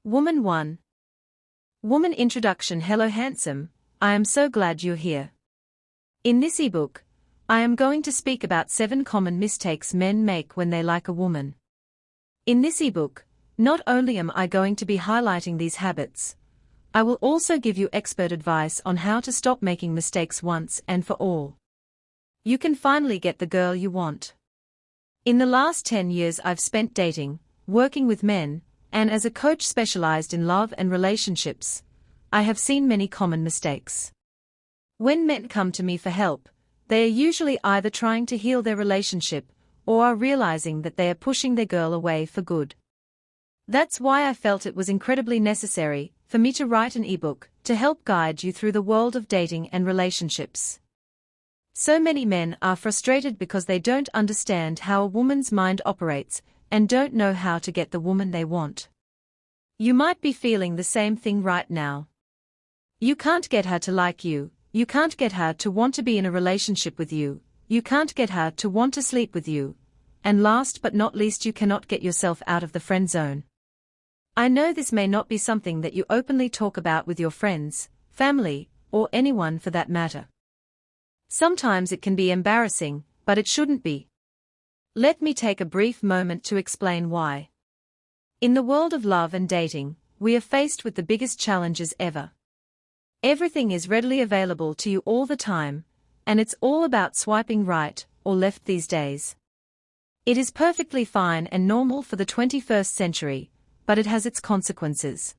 Woman 1. Woman Introduction. Hello handsome, I am so glad you're here. In this ebook, I am going to speak about 7 common mistakes men make when they like a woman. In this ebook, not only am I going to be highlighting these habits, I will also give you expert advice on how to stop making mistakes once and for all. You can finally get the girl you want. In the last 10 years I've spent dating, working with men, and as a coach specialized in love and relationships, I have seen many common mistakes. When men come to me for help, they are usually either trying to heal their relationship or are realizing that they are pushing their girl away for good. That's why I felt it was incredibly necessary for me to write an ebook to help guide you through the world of dating and relationships. So many men are frustrated because they don't understand how a woman's mind operates and don't know how to get the woman they want. You might be feeling the same thing right now. You can't get her to like you, you can't get her to want to be in a relationship with you, you can't get her to want to sleep with you, and last but not least you cannot get yourself out of the friend zone. I know this may not be something that you openly talk about with your friends, family, or anyone for that matter. Sometimes it can be embarrassing, but it shouldn't be. Let me take a brief moment to explain why. In the world of love and dating, we are faced with the biggest challenges ever. Everything is readily available to you all the time, and it's all about swiping right or left these days. It is perfectly fine and normal for the 21st century, but it has its consequences.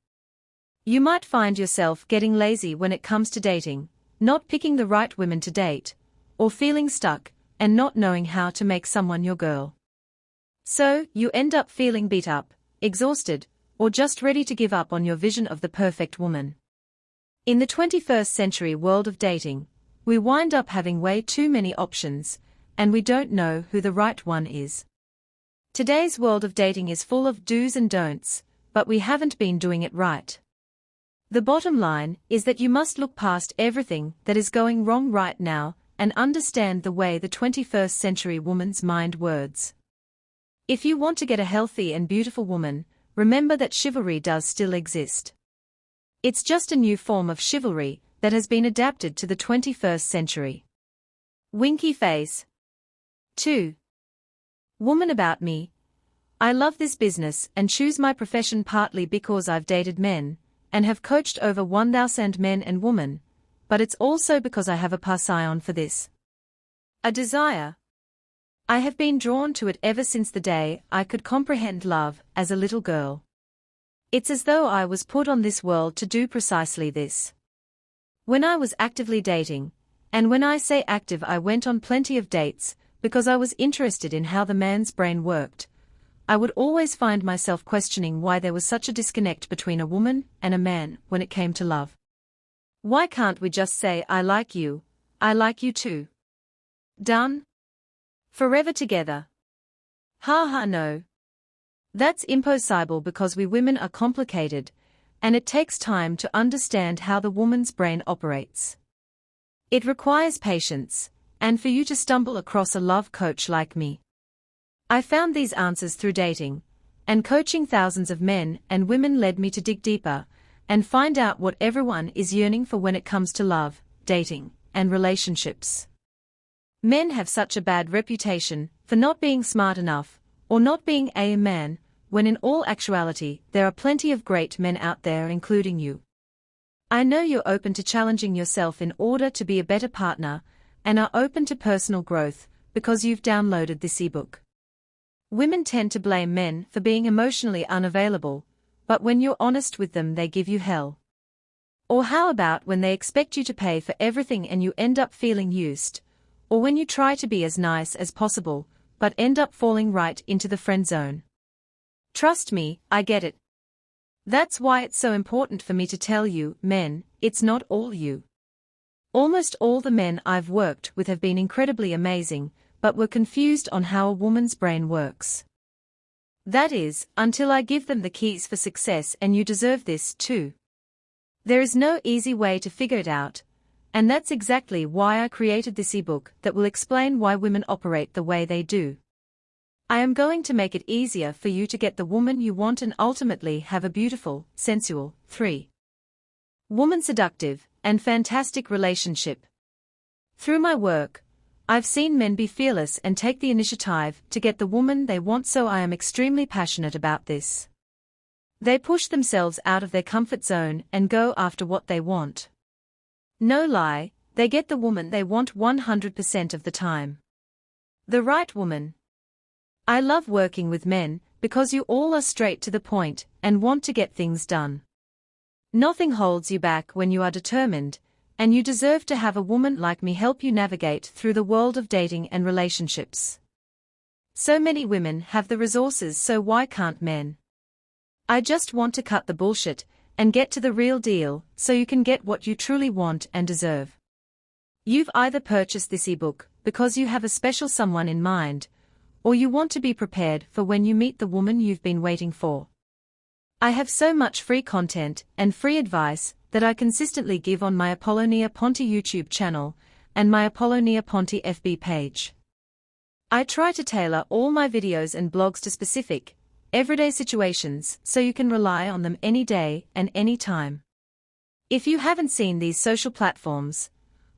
You might find yourself getting lazy when it comes to dating, not picking the right women to date, or feeling stuck and not knowing how to make someone your girl. So, you end up feeling beat up, exhausted, or just ready to give up on your vision of the perfect woman. In the 21st century world of dating, we wind up having way too many options, and we don't know who the right one is. Today's world of dating is full of do's and don'ts, but we haven't been doing it right. The bottom line is that you must look past everything that is going wrong right now and understand the way the 21st century woman's mind works. If you want to get a healthy and beautiful woman, remember that chivalry does still exist. It's just a new form of chivalry that has been adapted to the 21st century. Winky face. 2. Woman about me. I love this business and choose my profession partly because I've dated men, and have coached over 1,000 men and women, but it's also because I have a passion for this. A desire. I have been drawn to it ever since the day I could comprehend love as a little girl. It's as though I was put on this world to do precisely this. When I was actively dating, and when I say active I went on plenty of dates, because I was interested in how the man's brain worked, I would always find myself questioning why there was such a disconnect between a woman and a man when it came to love. Why can't we just say I like you too? Done? Forever together. Ha no. That's impossible because we women are complicated, and it takes time to understand how the woman's brain operates. It requires patience, and for you to stumble across a love coach like me. I found these answers through dating, and coaching thousands of men and women led me to dig deeper and find out what everyone is yearning for when it comes to love, dating, and relationships. Men have such a bad reputation for not being smart enough, or not being a man, when in all actuality there are plenty of great men out there including you. I know you're open to challenging yourself in order to be a better partner, and are open to personal growth, because you've downloaded this ebook. Women tend to blame men for being emotionally unavailable, but when you're honest with them they give you hell. Or how about when they expect you to pay for everything and you end up feeling used, or when you try to be as nice as possible, but end up falling right into the friend zone. Trust me, I get it. That's why it's so important for me to tell you, men, it's not all you. Almost all the men I've worked with have been incredibly amazing, but were confused on how a woman's brain works. That is, until I give them the keys for success, and you deserve this too. There is no easy way to figure it out, and that's exactly why I created this ebook that will explain why women operate the way they do. I am going to make it easier for you to get the woman you want and ultimately have a beautiful, sensual, 3. Woman seductive, and fantastic relationship. Through my work, I've seen men be fearless and take the initiative to get the woman they want, so I am extremely passionate about this. They push themselves out of their comfort zone and go after what they want. No lie, they get the woman they want 100% of the time. The right woman. I love working with men because you all are straight to the point and want to get things done. Nothing holds you back when you are determined, and you deserve to have a woman like me help you navigate through the world of dating and relationships. So many women have the resources, so why can't men? I just want to cut the bullshit and get to the real deal so you can get what you truly want and deserve. You've either purchased this ebook because you have a special someone in mind, or you want to be prepared for when you meet the woman you've been waiting for. I have so much free content and free advice that I consistently give on my Apollonia Ponti YouTube channel and my Apollonia Ponti FB page. I try to tailor all my videos and blogs to specific, everyday situations so you can rely on them any day and any time. If you haven't seen these social platforms,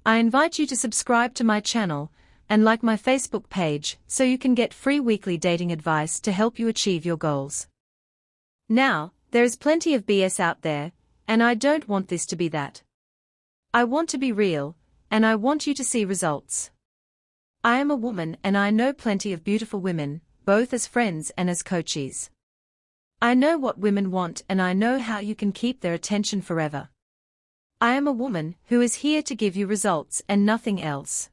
I invite you to subscribe to my channel and like my Facebook page so you can get free weekly dating advice to help you achieve your goals. Now, there is plenty of BS out there, and I don't want this to be that. I want to be real, and I want you to see results. I am a woman and I know plenty of beautiful women, both as friends and as coaches. I know what women want and I know how you can keep their attention forever. I am a woman who is here to give you results and nothing else.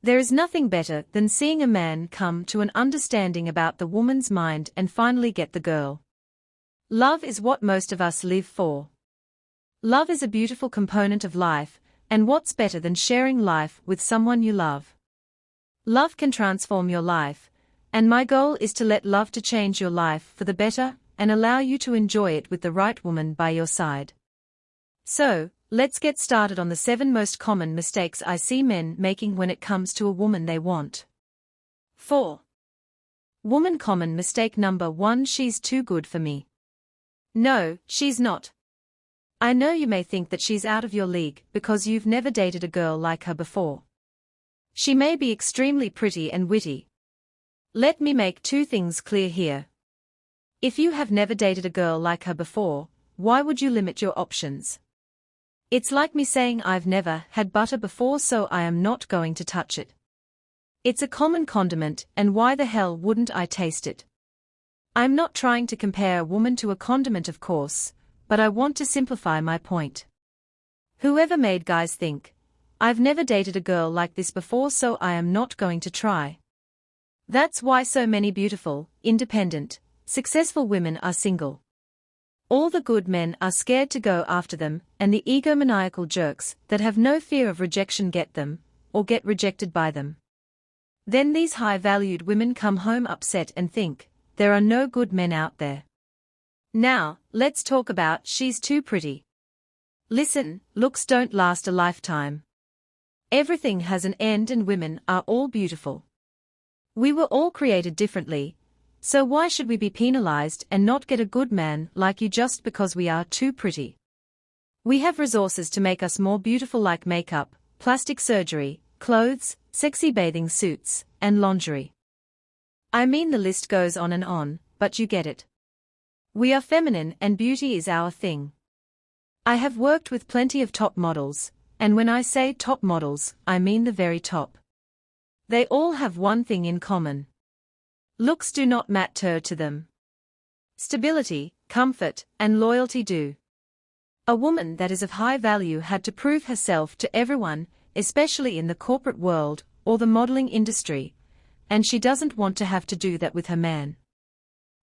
There is nothing better than seeing a man come to an understanding about the woman's mind and finally get the girl. Love is what most of us live for. Love is a beautiful component of life, and what's better than sharing life with someone you love? Love can transform your life, and my goal is to let love to change your life for the better and allow you to enjoy it with the right woman by your side. So, let's get started on the 7 most common mistakes I see men making when it comes to a woman they want. 4. Woman common mistake number 1: she's too good for me. No, she's not. I know you may think that she's out of your league because you've never dated a girl like her before. She may be extremely pretty and witty. Let me make 2 things clear here. If you have never dated a girl like her before, why would you limit your options? It's like me saying I've never had butter before, so I am not going to touch it. It's a common condiment, and why the hell wouldn't I taste it? I'm not trying to compare a woman to a condiment, of course, but I want to simplify my point. Whoever made guys think, I've never dated a girl like this before, so I am not going to try. That's why so many beautiful, independent, successful women are single. All the good men are scared to go after them, and the egomaniacal jerks that have no fear of rejection get them, or get rejected by them. Then these high-valued women come home upset and think, there are no good men out there. Now, let's talk about she's too pretty. Listen, looks don't last a lifetime. Everything has an end and women are all beautiful. We were all created differently, so why should we be penalized and not get a good man like you just because we are too pretty? We have resources to make us more beautiful, like makeup, plastic surgery, clothes, sexy bathing suits, and lingerie. I mean, the list goes on, but you get it. We are feminine and beauty is our thing. I have worked with plenty of top models, and when I say top models, I mean the very top. They all have one thing in common. Looks do not matter to them. Stability, comfort, and loyalty do. A woman that is of high value had to prove herself to everyone, especially in the corporate world or the modeling industry, and she doesn't want to have to do that with her man.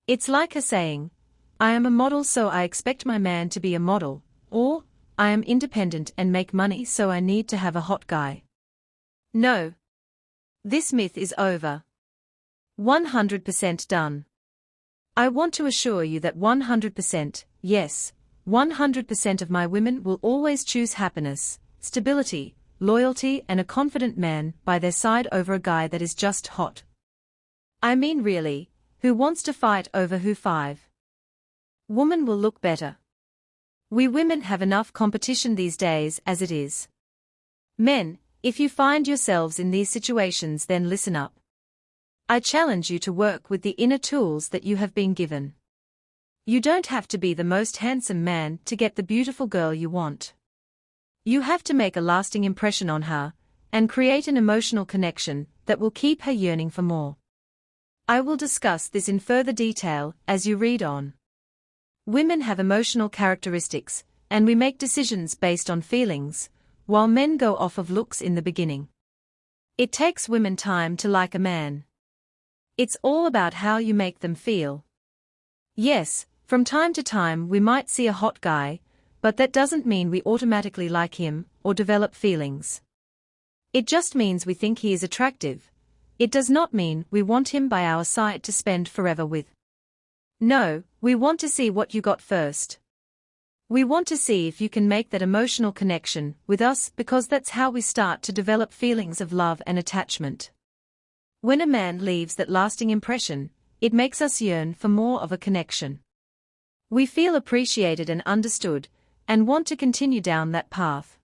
It's like her saying, I am a model so I expect my man to be a model, or, I am independent and make money so I need to have a hot guy. No. This myth is over. 100% done. I want to assure you that 100%, yes, 100% of my women will always choose happiness, stability, loyalty and a confident man by their side over a guy that is just hot. I mean really, who wants to fight over who? 5. Woman will look better. We women have enough competition these days as it is. Men, if you find yourselves in these situations, then listen up. I challenge you to work with the inner tools that you have been given. You don't have to be the most handsome man to get the beautiful girl you want. You have to make a lasting impression on her, and create an emotional connection that will keep her yearning for more. I will discuss this in further detail as you read on. Women have emotional characteristics, and we make decisions based on feelings, while men go off of looks in the beginning. It takes women time to like a man. It's all about how you make them feel. Yes, from time to time we might see a hot guy, but that doesn't mean we automatically like him or develop feelings. It just means we think he is attractive. It does not mean we want him by our side to spend forever with. No, we want to see what you got first. We want to see if you can make that emotional connection with us, because that's how we start to develop feelings of love and attachment. When a man leaves that lasting impression, it makes us yearn for more of a connection. We feel appreciated and understood, and want to continue down that path.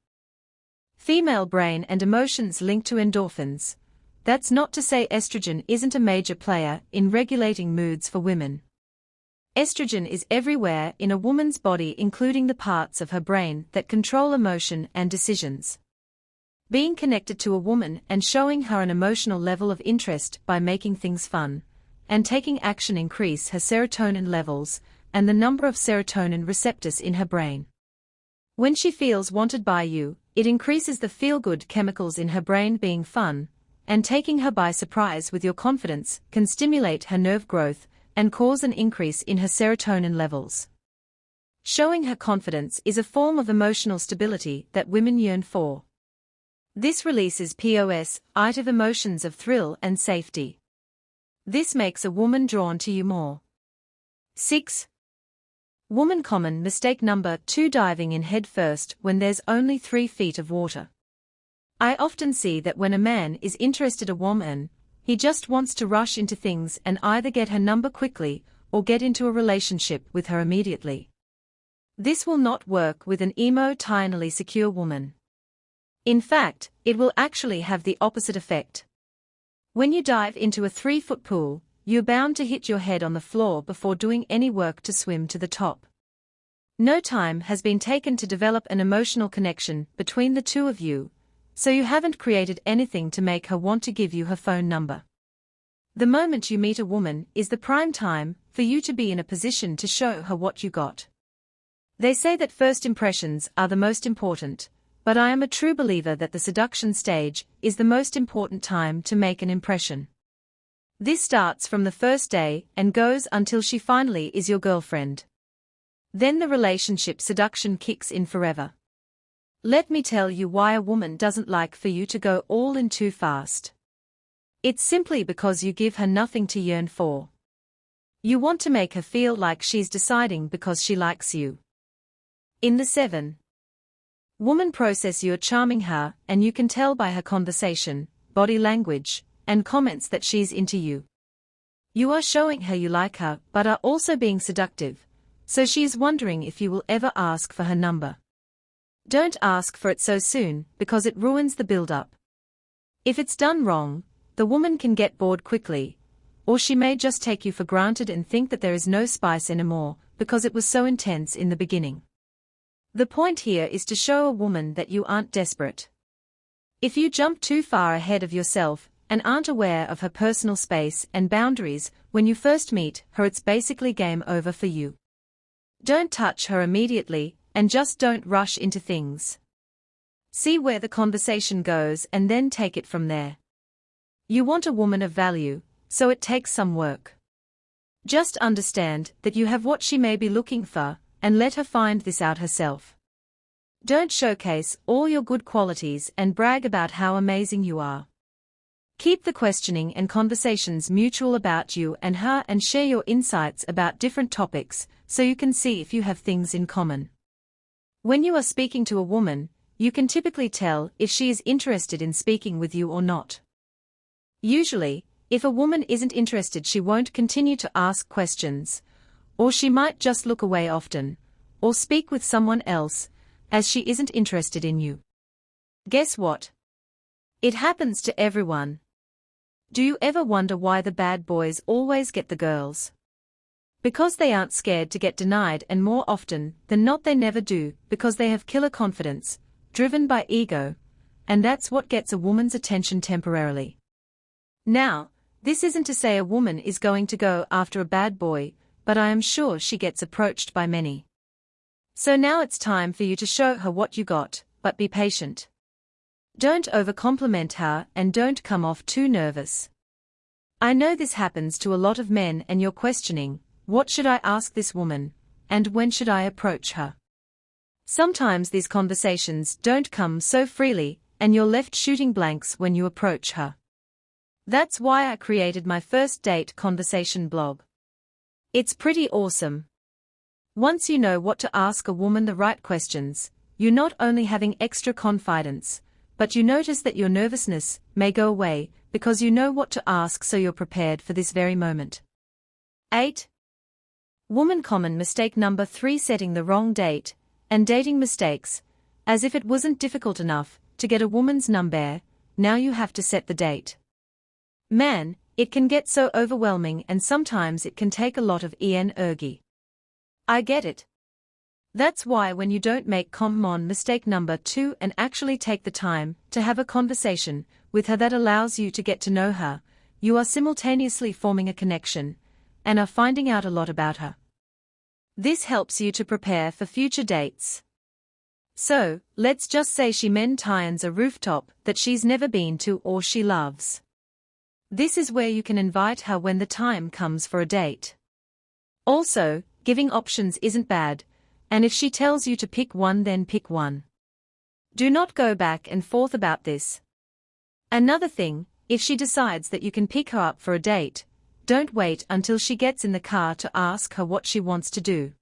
Female brain and emotions linked to endorphins. That's not to say estrogen isn't a major player in regulating moods for women. Estrogen is everywhere in a woman's body, including the parts of her brain that control emotion and decisions. Being connected to a woman and showing her an emotional level of interest by making things fun and taking action increase her serotonin levels and the number of serotonin receptors in her brain. When she feels wanted by you, it increases the feel-good chemicals in her brain. Being fun and taking her by surprise with your confidence can stimulate her nerve growth and cause an increase in her serotonin levels. Showing her confidence is a form of emotional stability that women yearn for. This releases positive emotions of thrill and safety. This makes a woman drawn to you more. 6. Woman common mistake number 2: diving in head first when there's only 3 feet of water. I often see that when a man is interested in a woman, he just wants to rush into things and either get her number quickly or get into a relationship with her immediately. This will not work with an emotionally secure woman. In fact, it will actually have the opposite effect. When you dive into a 3-foot pool, you're bound to hit your head on the floor before doing any work to swim to the top. No time has been taken to develop an emotional connection between the two of you, so you haven't created anything to make her want to give you her phone number. The moment you meet a woman is the prime time for you to be in a position to show her what you got. They say that first impressions are the most important, but I am a true believer that the seduction stage is the most important time to make an impression. This starts from the first day and goes until she finally is your girlfriend. Then the relationship seduction kicks in forever. Let me tell you why a woman doesn't like for you to go all in too fast. It's simply because you give her nothing to yearn for. You want to make her feel like she's deciding because she likes you. In the 7. Woman process, you're charming her, and you can tell by her conversation, body language, and comments that she's into you. You are showing her you like her but are also being seductive, so she is wondering if you will ever ask for her number. Don't ask for it so soon, because it ruins the build-up. If it's done wrong, the woman can get bored quickly, or she may just take you for granted and think that there is no spice anymore because it was so intense in the beginning. The point here is to show a woman that you aren't desperate. If you jump too far ahead of yourself and aren't aware of her personal space and boundaries when you first meet her, it's basically game over for you. Don't touch her immediately, and just don't rush into things. See where the conversation goes and then take it from there. You want a woman of value, so it takes some work. Just understand that you have what she may be looking for, and let her find this out herself. Don't showcase all your good qualities and brag about how amazing you are. Keep the questioning and conversations mutual about you and her, and share your insights about different topics so you can see if you have things in common. When you are speaking to a woman, you can typically tell if she is interested in speaking with you or not. Usually, If a woman isn't interested, she won't continue to ask questions, or she might just look away often, or speak with someone else, as she isn't interested in you. Guess what? It happens to everyone. Do you ever wonder why the bad boys always get the girls? Because they aren't scared to get denied, and more often than not they never do, because they have killer confidence, driven by ego, and that's what gets a woman's attention temporarily. Now, this isn't to say a woman is going to go after a bad boy, but I am sure she gets approached by many. So now it's time for you to show her what you got, but be patient. Don't overcompliment her and don't come off too nervous. I know this happens to a lot of men, and you're questioning, what should I ask this woman, and when should I approach her? Sometimes these conversations don't come so freely, and you're left shooting blanks when you approach her. That's why I created my first date conversation blog. It's pretty awesome. Once you know what to ask a woman the right questions, you're not only having extra confidence, but you notice that your nervousness may go away because you know what to ask, so you're prepared for this very moment. 8. Woman common mistake number 3: setting the wrong date, and dating mistakes. As if it wasn't difficult enough to get a woman's number, now you have to set the date. Man, it can get so overwhelming, and sometimes it can take a lot of energy. I get it. That's why when you don't make common mistake number 2 and actually take the time to have a conversation with her that allows you to get to know her, you are simultaneously forming a connection and are finding out a lot about her. This helps you to prepare for future dates. So, let's just say she maintains a rooftop that she's never been to or she loves. This is where you can invite her when the time comes for a date. Also, giving options isn't bad, and if she tells you to pick one, then pick one. Do not go back and forth about this. Another thing, if she decides that you can pick her up for a date, don't wait until she gets in the car to ask her what she wants to do.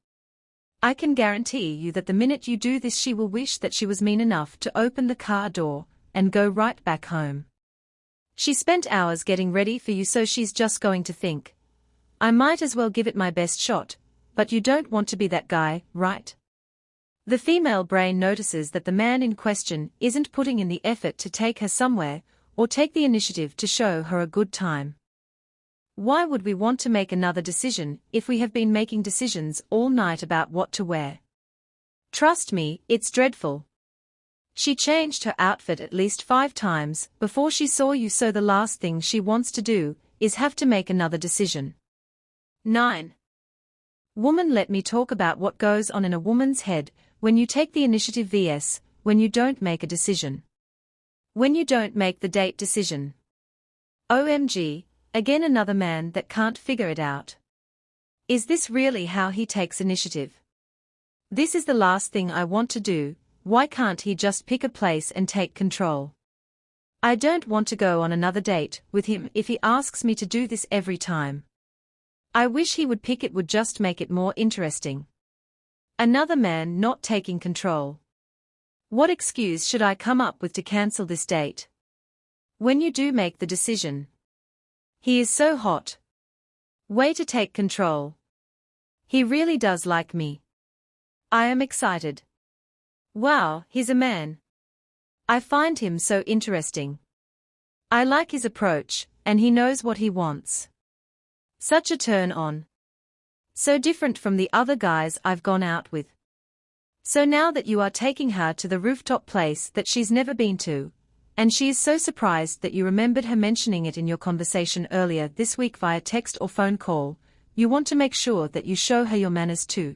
I can guarantee you that the minute you do this, she will wish that she was mean enough to open the car door and go right back home. She spent hours getting ready for you, so she's just going to think, I might as well give it my best shot, but you don't want to be that guy, right? The female brain notices that the man in question isn't putting in the effort to take her somewhere or take the initiative to show her a good time. Why would we want to make another decision if we have been making decisions all night about what to wear? Trust me, it's dreadful. She changed her outfit at least 5 times before she saw you, so the last thing she wants to do is have to make another decision. 9. Woman, let me talk about what goes on in a woman's head when you take the initiative vs. when you don't make a decision. When you don't make the date decision. OMG, again another man that can't figure it out. Is this really how he takes initiative? This is the last thing I want to do. Why can't he just pick a place and take control? I don't want to go on another date with him if he asks me to do this every time. I wish he would pick it, would just make it more interesting. Another man not taking control. What excuse should I come up with to cancel this date? When you do make the decision. He is so hot. Way to take control. He really does like me. I am excited. Wow, he's a man. I find him so interesting. I like his approach, and he knows what he wants. Such a turn on. So different from the other guys I've gone out with. So now that you are taking her to the rooftop place that she's never been to, and she is so surprised that you remembered her mentioning it in your conversation earlier this week via text or phone call, you want to make sure that you show her your manners too.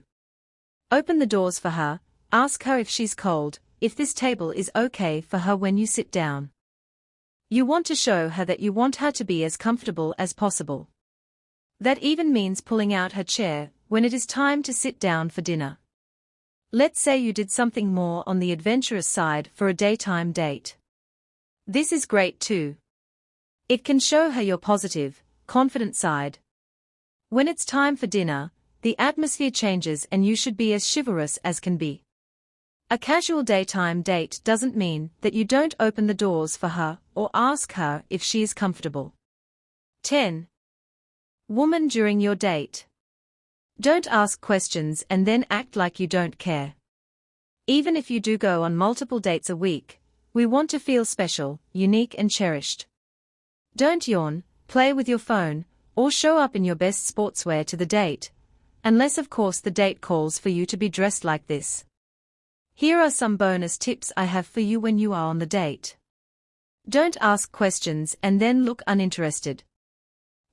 Open the doors for her, ask her if she's cold, if this table is okay for her when you sit down. You want to show her that you want her to be as comfortable as possible. That even means pulling out her chair when it is time to sit down for dinner. Let's say you did something more on the adventurous side for a daytime date. This is great too. It can show her your positive, confident side. When it's time for dinner, the atmosphere changes and you should be as chivalrous as can be. A casual daytime date doesn't mean that you don't open the doors for her or ask her if she is comfortable. 10. Woman during your date. Don't ask questions and then act like you don't care. Even if you do go on multiple dates a week, we want to feel special, unique and cherished. Don't yawn, play with your phone, or show up in your best sportswear to the date, unless of course the date calls for you to be dressed like this. Here are some bonus tips I have for you when you are on the date. Don't ask questions and then look uninterested.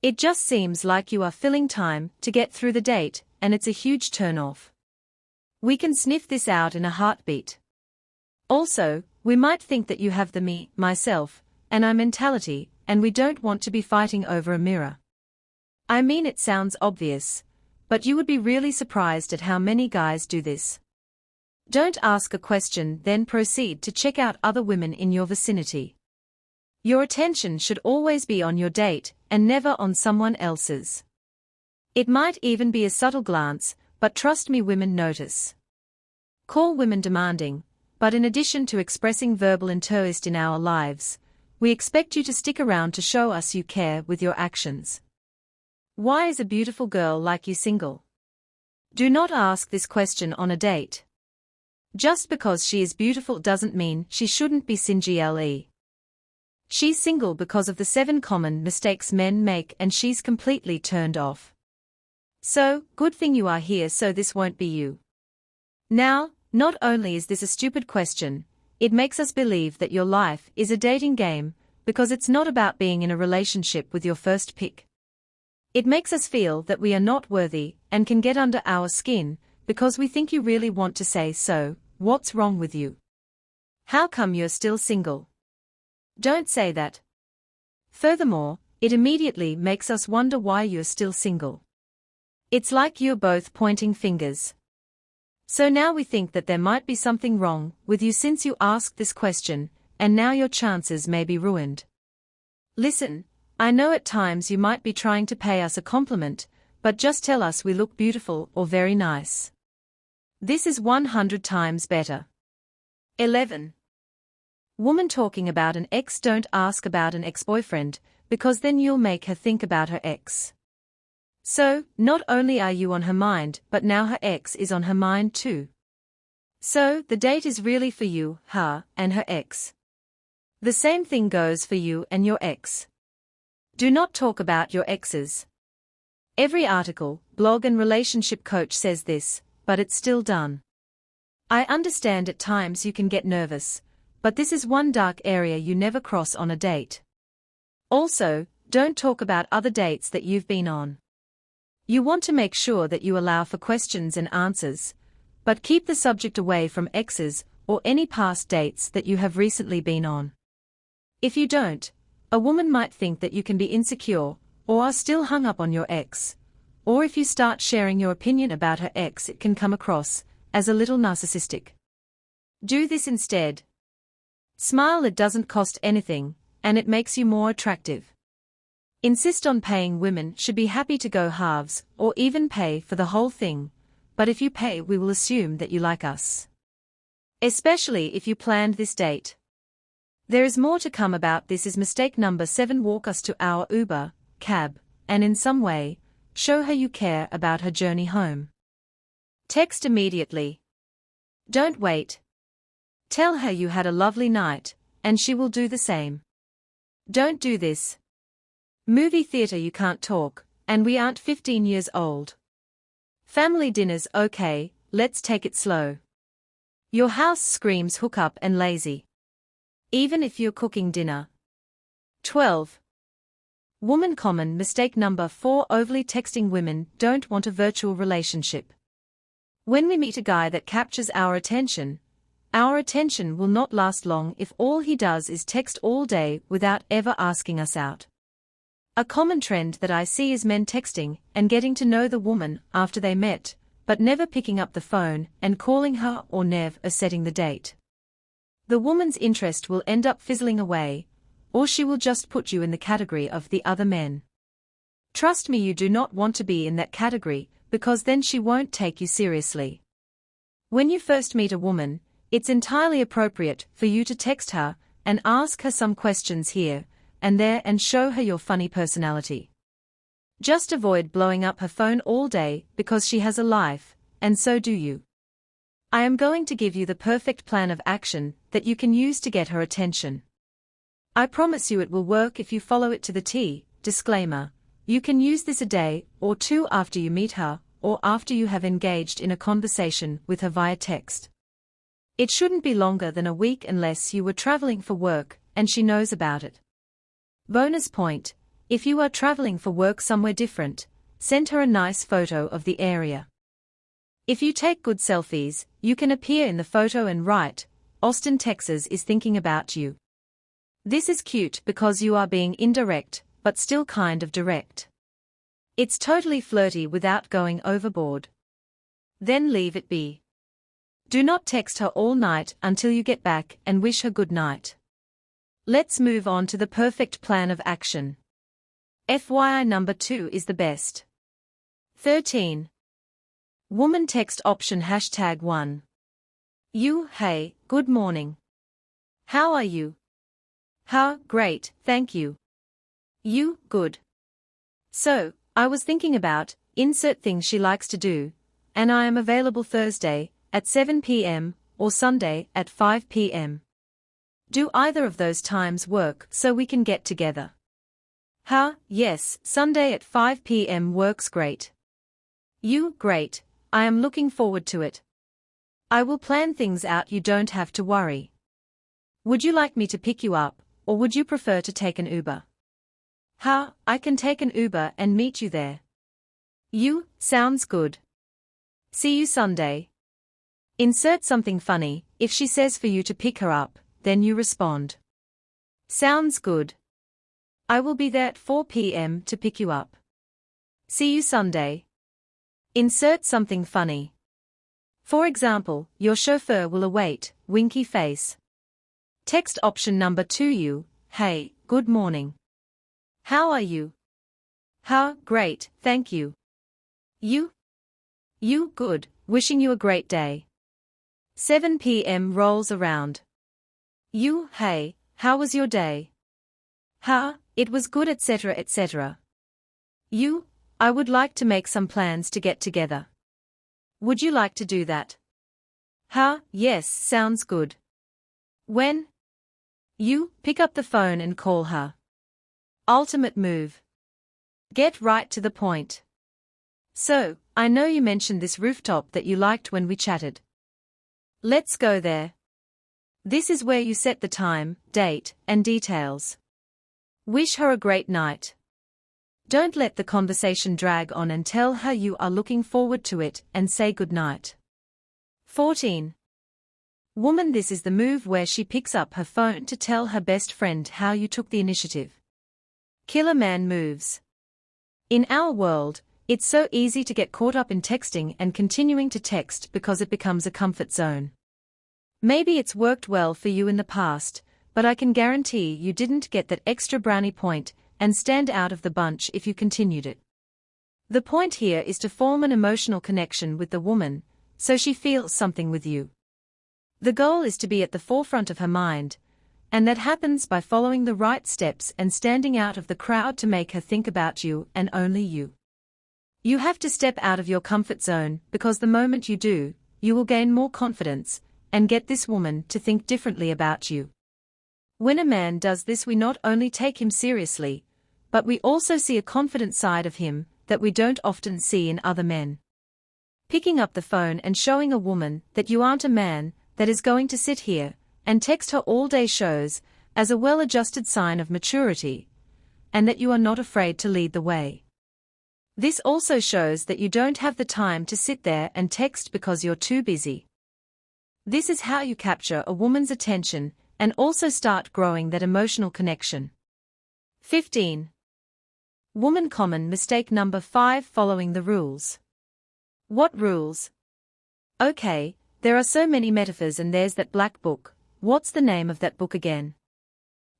It just seems like you are filling time to get through the date, and it's a huge turn-off. We can sniff this out in a heartbeat. Also, we might think that you have the me, myself, and I mentality, and we don't want to be fighting over a mirror. I mean, it sounds obvious, but you would be really surprised at how many guys do this. Don't ask a question, then proceed to check out other women in your vicinity. Your attention should always be on your date, and never on someone else's. It might even be a subtle glance, but trust me, women notice. Call women demanding, but in addition to expressing verbal interest in our lives, we expect you to stick around to show us you care with your actions. Why is a beautiful girl like you single? Do not ask this question on a date. Just because she is beautiful doesn't mean she shouldn't be single. She's single because of the 7 common mistakes men make, and she's completely turned off. So, good thing you are here, so this won't be you. Now, not only is this a stupid question, it makes us believe that your life is a dating game, because it's not about being in a relationship with your first pick. It makes us feel that we are not worthy and can get under our skin, because we think you really want to say so. What's wrong with you? How come you're still single? Don't say that. Furthermore, it immediately makes us wonder why you're still single. It's like you're both pointing fingers. So now we think that there might be something wrong with you since you asked this question, and now your chances may be ruined. Listen, I know at times you might be trying to pay us a compliment, but just tell us we look beautiful or very nice. This is 100 times better. 11. Woman talking about an ex. Don't ask about an ex-boyfriend, because then you'll make her think about her ex. So, not only are you on her mind, but now her ex is on her mind too. So, the date is really for you, her, and her ex. The same thing goes for you and your ex. Do not talk about your exes. Every article, blog and relationship coach says this, but it's still done. I understand at times you can get nervous, but this is one dark area you never cross on a date. Also, don't talk about other dates that you've been on. You want to make sure that you allow for questions and answers, but keep the subject away from exes or any past dates that you have recently been on. If you don't, a woman might think that you can be insecure or are still hung up on your ex, or if you start sharing your opinion about her ex, it can come across as a little narcissistic. Do this instead. Smile. It doesn't cost anything, and it makes you more attractive. Insist on paying. Women should be happy to go halves, or even pay for the whole thing, but if you pay, we will assume that you like us. Especially if you planned this date. There is more to come about this. Is mistake number 7. Walk us to our Uber, cab, and in some way, show her you care about her journey home. Text immediately. Don't wait. Tell her you had a lovely night, and she will do the same. Don't do this. Movie theater. You can't talk, and we aren't 15 years old. Family dinners. Okay, let's take it slow. Your house screams hook up and lazy. Even if you're cooking dinner. 12. Woman common mistake number 4. Overly texting. Women don't want a virtual relationship. When we meet a guy that captures our attention will not last long if all he does is text all day without ever asking us out. A common trend that I see is men texting and getting to know the woman after they met, but never picking up the phone and calling her or never setting the date. The woman's interest will end up fizzling away, or she will just put you in the category of the other men. Trust me, you do not want to be in that category, because then she won't take you seriously. When you first meet a woman, it's entirely appropriate for you to text her and ask her some questions here, and there and show her your funny personality. Just avoid blowing up her phone all day because she has a life, and so do you. I am going to give you the perfect plan of action that you can use to get her attention. I promise you it will work if you follow it to the T. Disclaimer: you can use this a day or two after you meet her, or after you have engaged in a conversation with her via text. It shouldn't be longer than a week unless you were traveling for work and she knows about it. Bonus point: if you are traveling for work somewhere different, send her a nice photo of the area. If you take good selfies, you can appear in the photo and write, "Austin, Texas is thinking about you." This is cute because you are being indirect, but still kind of direct. It's totally flirty without going overboard. Then leave it be. Do not text her all night until you get back and wish her good night. Let's move on to the perfect plan of action. FYI number 2 is the best. 13. Woman text option #1. You, hey, good morning. How are you? How, great, thank you. You, good. So, I was thinking about, insert things she likes to do, and I am available Thursday at 7 p.m. or Sunday at 5 p.m. Do either of those times work so we can get together? How, yes, Sunday at 5 p.m. works great. You, great, I am looking forward to it. I will plan things out, you don't have to worry. Would you like me to pick you up, or would you prefer to take an Uber? How, I can take an Uber and meet you there. You, sounds good. See you Sunday. Insert something funny. If she says for you to pick her up, then you respond, sounds good. I will be there at 4 p.m. to pick you up. See you Sunday. Insert something funny. For example, your chauffeur will await, winky face. Text option number 2. You, hey, good morning. How are you? How, great, thank you. You, good, wishing you a great day. 7 p.m. rolls around. You, hey, how was your day? How, it was good, etc., etc. You, I would like to make some plans to get together. Would you like to do that? How, yes, sounds good. When? You, pick up the phone and call her. Ultimate move. Get right to the point. So, I know you mentioned this rooftop that you liked when we chatted. Let's go there. This is where you set the time, date, and details. Wish her a great night. Don't let the conversation drag on and tell her you are looking forward to it and say good night. 14. Woman, this is the move where she picks up her phone to tell her best friend how you took the initiative. Killer man moves. In our world, it's so easy to get caught up in texting and continuing to text because it becomes a comfort zone. Maybe it's worked well for you in the past, but I can guarantee you didn't get that extra brownie point and stand out of the bunch if you continued it. The point here is to form an emotional connection with the woman, so she feels something with you. The goal is to be at the forefront of her mind, and that happens by following the right steps and standing out of the crowd to make her think about you and only you. You have to step out of your comfort zone because the moment you do, you will gain more confidence and get this woman to think differently about you. When a man does this, we not only take him seriously, but we also see a confident side of him that we don't often see in other men. Picking up the phone and showing a woman that you aren't a man that is going to sit here and text her all day shows as a well-adjusted sign of maturity, and that you are not afraid to lead the way. This also shows that you don't have the time to sit there and text because you're too busy. This is how you capture a woman's attention and also start growing that emotional connection. 15. Woman common mistake number 5: following the rules. What rules? Okay, there are so many metaphors and there's that black book. What's the name of that book again?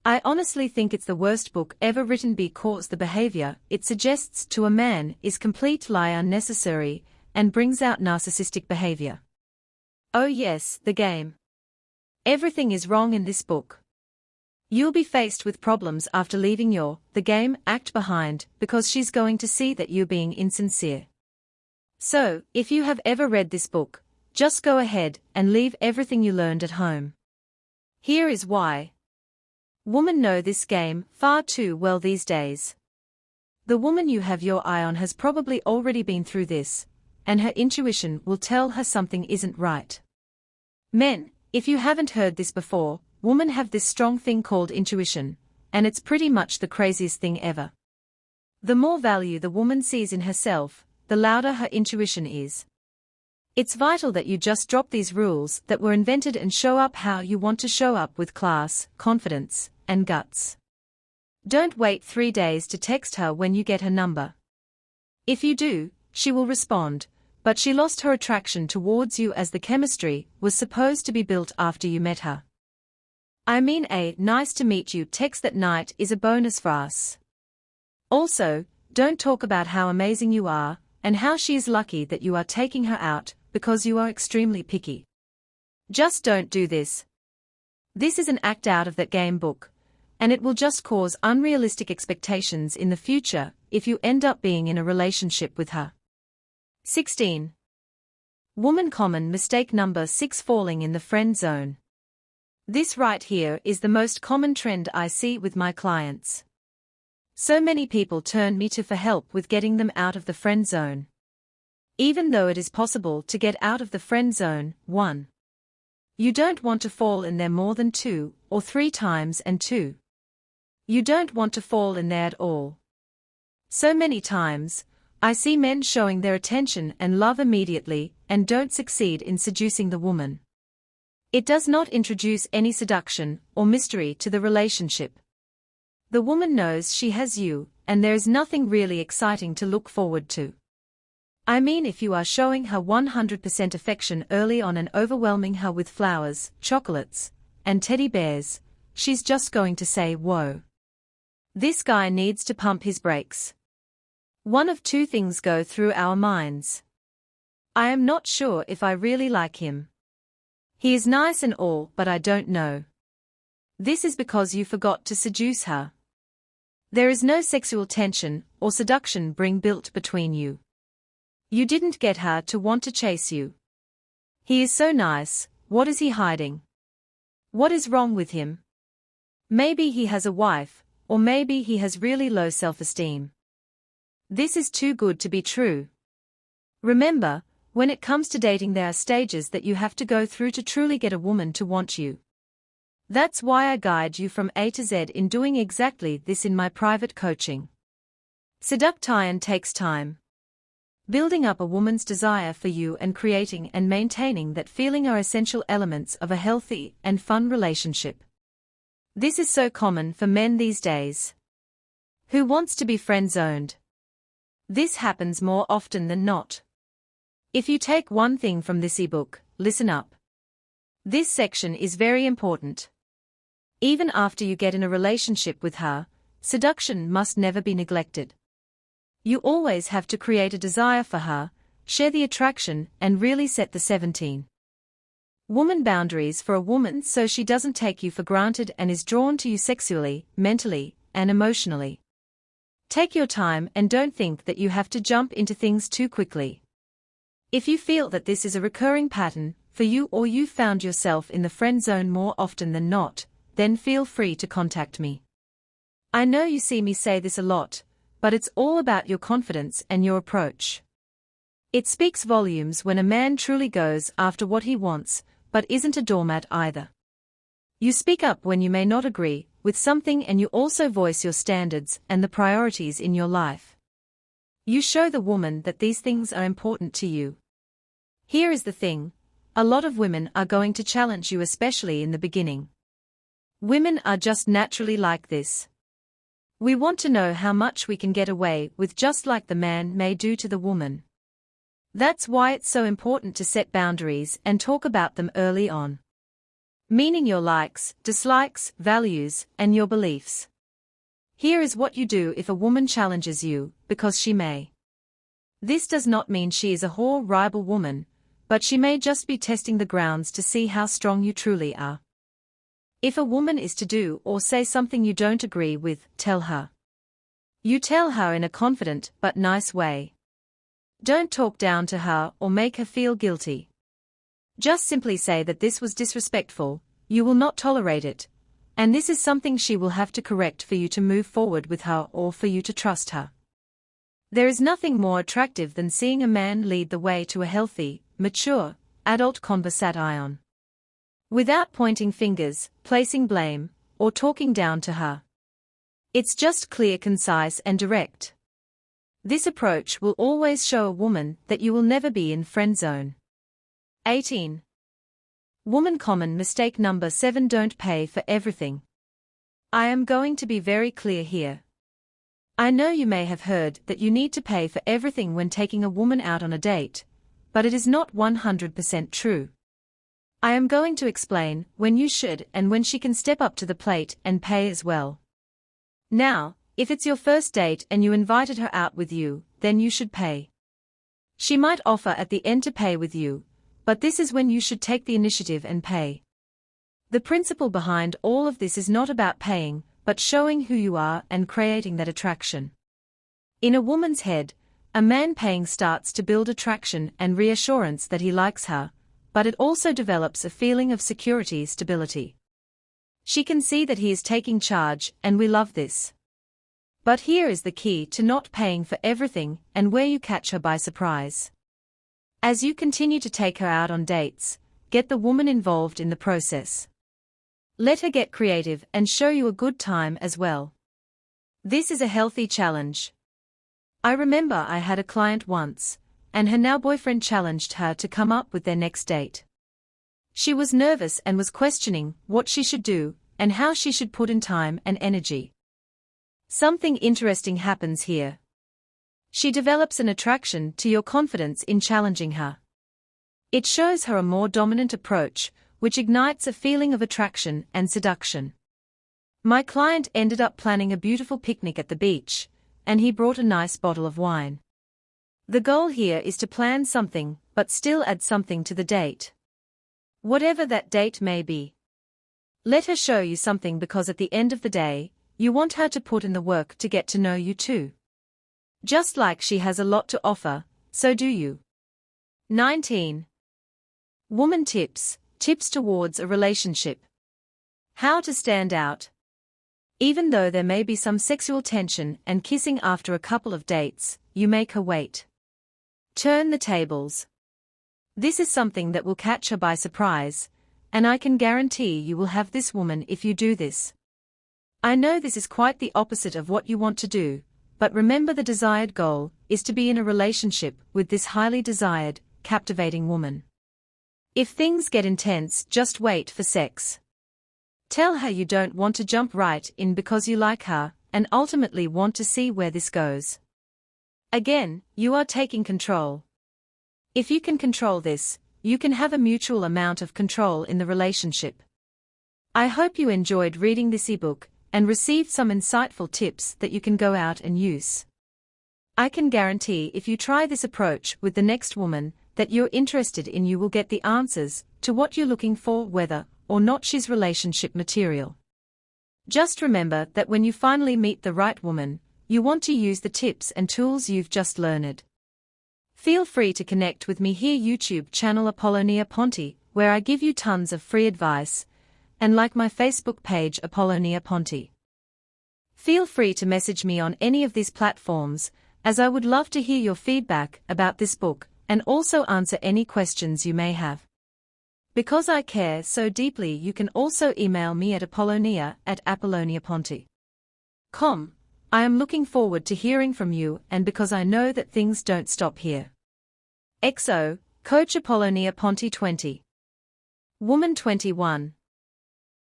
I honestly think it's the worst book ever written because the behavior it suggests to a man is complete lie, unnecessary, and brings out narcissistic behavior. Oh yes, the game. Everything is wrong in this book. You'll be faced with problems after leaving the game act behind because she's going to see that you're being insincere. So, if you have ever read this book, just go ahead and leave everything you learned at home. Here is why. Women know this game far too well these days. The woman you have your eye on has probably already been through this, and her intuition will tell her something isn't right. Men, if you haven't heard this before, women have this strong thing called intuition, and it's pretty much the craziest thing ever. The more value the woman sees in herself, the louder her intuition is. It's vital that you just drop these rules that were invented and show up how you want to show up with class, confidence, and guts. Don't wait 3 days to text her when you get her number. If you do, she will respond, but she lost her attraction towards you as the chemistry was supposed to be built after you met her. I mean, a nice to meet you text that night is a bonus for us. Also, don't talk about how amazing you are and how she is lucky that you are taking her out because you are extremely picky. Just don't do this. This is an act out of that game book, and it will just cause unrealistic expectations in the future if you end up being in a relationship with her. 16. Woman common mistake number 6: falling in the friend zone. This right here is the most common trend I see with my clients. So many people turn me to for help with getting them out of the friend zone. Even though it is possible to get out of the friend zone, 1. You don't want to fall in there more than 2 or 3 times, and 2. You don't want to fall in there at all. So many times, I see men showing their attention and love immediately and don't succeed in seducing the woman. It does not introduce any seduction or mystery to the relationship. The woman knows she has you, and there is nothing really exciting to look forward to. I mean, if you are showing her 100% affection early on and overwhelming her with flowers, chocolates, and teddy bears, she's just going to say, "Whoa. This guy needs to pump his brakes." One of 2 things go through our minds. I am not sure if I really like him. He is nice and all, but I don't know. This is because you forgot to seduce her. There is no sexual tension or seduction built between you. You didn't get her to want to chase you. He is so nice, what is he hiding? What is wrong with him? Maybe he has a wife, or maybe he has really low self-esteem. This is too good to be true. Remember, when it comes to dating, there are stages that you have to go through to truly get a woman to want you. That's why I guide you from A to Z in doing exactly this in my private coaching. Seduction takes time. Building up a woman's desire for you and creating and maintaining that feeling are essential elements of a healthy and fun relationship. This is so common for men these days. Who wants to be friend-zoned? This happens more often than not. If you take one thing from this ebook, listen up. This section is very important. Even after you get in a relationship with her, seduction must never be neglected. You always have to create a desire for her, share the attraction, and really set the 17. Woman boundaries for a woman so she doesn't take you for granted and is drawn to you sexually, mentally, and emotionally. Take your time and don't think that you have to jump into things too quickly. If you feel that this is a recurring pattern for you or you found yourself in the friend zone more often than not, then feel free to contact me. I know you see me say this a lot, but it's all about your confidence and your approach. It speaks volumes when a man truly goes after what he wants, but isn't a doormat either. You speak up when you may not agree with something, and you also voice your standards and the priorities in your life. You show the woman that these things are important to you. Here is the thing, a lot of women are going to challenge you, especially in the beginning. Women are just naturally like this. We want to know how much we can get away with, just like the man may do to the woman. That's why it's so important to set boundaries and talk about them early on. Meaning your likes, dislikes, values, and your beliefs. Here is what you do if a woman challenges you, because she may. This does not mean she is a horrible woman, but she may just be testing the grounds to see how strong you truly are. If a woman is to do or say something you don't agree with, tell her. You tell her in a confident but nice way. Don't talk down to her or make her feel guilty. Just simply say that this was disrespectful, you will not tolerate it, and this is something she will have to correct for you to move forward with her or for you to trust her. There is nothing more attractive than seeing a man lead the way to a healthy, mature, adult conversation. Without pointing fingers, placing blame, or talking down to her. It's just clear, concise and direct. This approach will always show a woman that you will never be in friend zone. 18. Woman common mistake number 7. Don't pay for everything. I am going to be very clear here. I know you may have heard that you need to pay for everything when taking a woman out on a date, but it is not 100% true. I am going to explain when you should and when she can step up to the plate and pay as well. Now, if it's your first date and you invited her out with you, then you should pay. She might offer at the end to pay with you, but this is when you should take the initiative and pay. The principle behind all of this is not about paying, but showing who you are and creating that attraction. In a woman's head, a man paying starts to build attraction and reassurance that he likes her, but it also develops a feeling of security, stability. She can see that he is taking charge, and we love this. But here is the key to not paying for everything and where you catch her by surprise. As you continue to take her out on dates, get the woman involved in the process. Let her get creative and show you a good time as well. This is a healthy challenge. I remember I had a client once, and her now boyfriend challenged her to come up with their next date. She was nervous and was questioning what she should do and how she should put in time and energy. Something interesting happens here. She develops an attraction to your confidence in challenging her. It shows her a more dominant approach, which ignites a feeling of attraction and seduction. My client ended up planning a beautiful picnic at the beach, and he brought a nice bottle of wine. The goal here is to plan something, but still add something to the date. Whatever that date may be. Let her show you something, because at the end of the day, you want her to put in the work to get to know you too. Just like she has a lot to offer, so do you. 19. Woman tips towards a relationship. How to stand out. Even though there may be some sexual tension and kissing after a couple of dates, you make her wait. Turn the tables. This is something that will catch her by surprise, and I can guarantee you will have this woman if you do this. I know this is quite the opposite of what you want to do, but remember the desired goal is to be in a relationship with this highly desired, captivating woman. If things get intense, just wait for sex. Tell her you don't want to jump right in because you like her, and ultimately want to see where this goes. Again, you are taking control. If you can control this, you can have a mutual amount of control in the relationship. I hope you enjoyed reading this ebook and received some insightful tips that you can go out and use. I can guarantee if you try this approach with the next woman that you're interested in, you will get the answers to what you're looking for, whether or not she's relationship material. Just remember that when you finally meet the right woman, you want to use the tips and tools you've just learned. Feel free to connect with me here YouTube channel Apollonia Ponti, where I give you tons of free advice, and like my Facebook page Apollonia Ponti. Feel free to message me on any of these platforms, as I would love to hear your feedback about this book and also answer any questions you may have. Because I care so deeply, you can also email me at apollonia@apolloniaponti.com. I am looking forward to hearing from you, and because I know that things don't stop here. XO, Coach Apollonia Ponti 20. Woman 21.